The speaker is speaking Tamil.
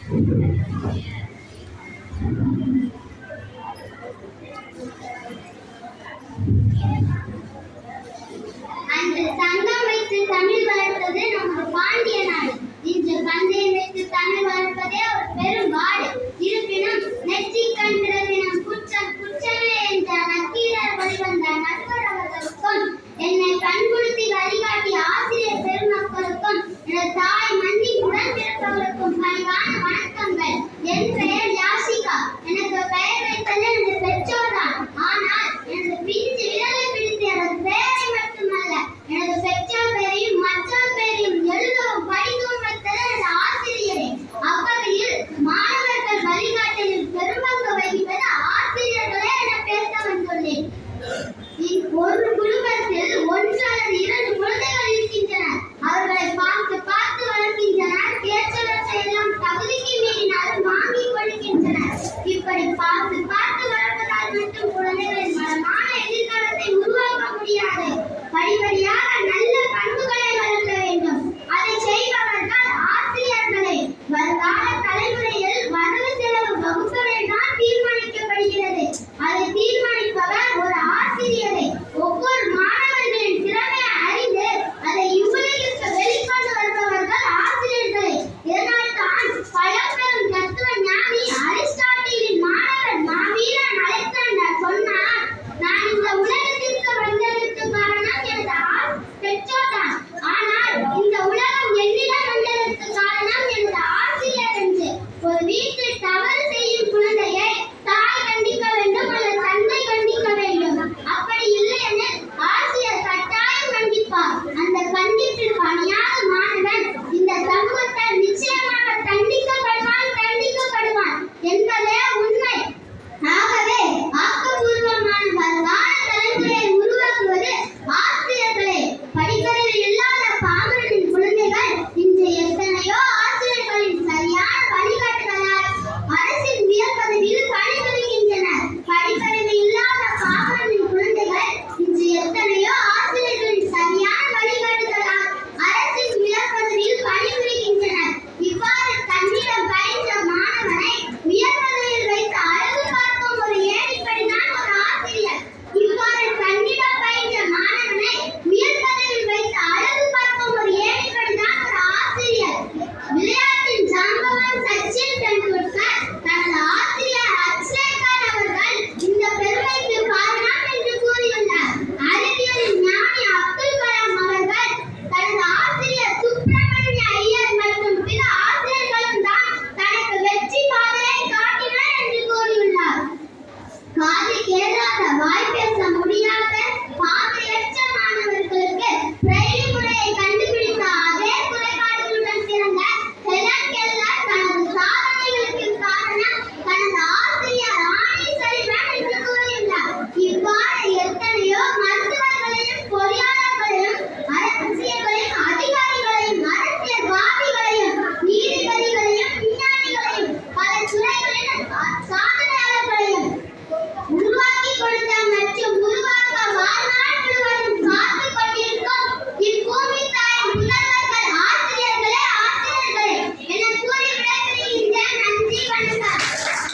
அன்று சங்கம் வைத்து தமிழ் வளர்த்தது நமது பாண்டிய நாடு. இன்று பந்தயம் வைத்து தமிழ் வளர்ப்பதே ஒரு பெரும் பாடு. இருப்பினும் நெற்றிக்கண்ணிடம் குற்றம் குற்றமே என்ற நக்கீரர் வெளிவந்த நடுவர் அவர்களுக்கும், என்னை கண்குடுத்தி வழிகாட்டிய ஆசிரியர் பெருமக்களுக்கும், எனது தாய் மண்ணி உடன் பிறப்பவர்களுக்கும் பணிவான வணக்கங்கள். என் பெயர் யாசிகா. எனக்கு பெயர் வைத்தது எனது பெற்றோர்தான். ஆனால் எனது பிஞ்சு விரலை பிடித்து எனது பெயரை மட்டுமல்ல, எனது பெற்றோர் பெயரையும் மற்றொரு பெயரையும் எழுதவும் படிக்கவும் வைத்தது எனது ஆசிரியரே. அவ்வகையில் மாணவர்கள் வழிகாட்டலில் பெரும்பங்கு வகிப்பது ஆசிரியர்களே என பேச வந்துள்ளேன். ஒரு குடும்பத்தில் ஒன்று அல்லது இரண்டு குழந்தைகள் இருக்கின்றனர். அவர்களை பார்த்து பார்த்து வளர்க்கின்றனர். பேச்சவற்றை எல்லாம் தகுதிக்கு மீறினாலும் வாங்கி கொடுக்கின்றனர். இப்படி பார்த்து பார்த்து வளர்ப்பதால் மட்டும் குழந்தைகளின் வளமான எதிர்காலத்தை உருவாக்க முடியாது. படிப்படியாக நல்ல பண்புகளை வளர்க்க வேண்டும். அதை செய்பவர்கள் ஆசிரியர்களே. வருங்கால தலைமுறையில் வரவு செலவு வகுப்புகள் தான் தீர்மானிக்கப்படுகிறது. அதை தீர்மானிப்பவர் ஒரு ஆசிரியரே. ஒவ்வொரு மாணவர்களின் திறமையை அறிந்து அதை இவ்வுலகிற்கு வெளிக்கொண்டு வருபவர்கள் ஆசிரியர்களே. இதனால் தான் பழம்பெரும் தத்துவ ஞானி அரிஸ்டாட்டிலின் மாணவர் மாவீரன் அலெக்சாண்டர் சொன்னார், நான் இந்த உலகத்திற்கு வந்ததற்கு காரணம் எனது பெற்றோர்தான். ஆனால் இந்த உலகம் என்னிடம் வந்ததற்கு காரணம் எனது ஆசிரியர் என்று. ஒரு வீட்டில்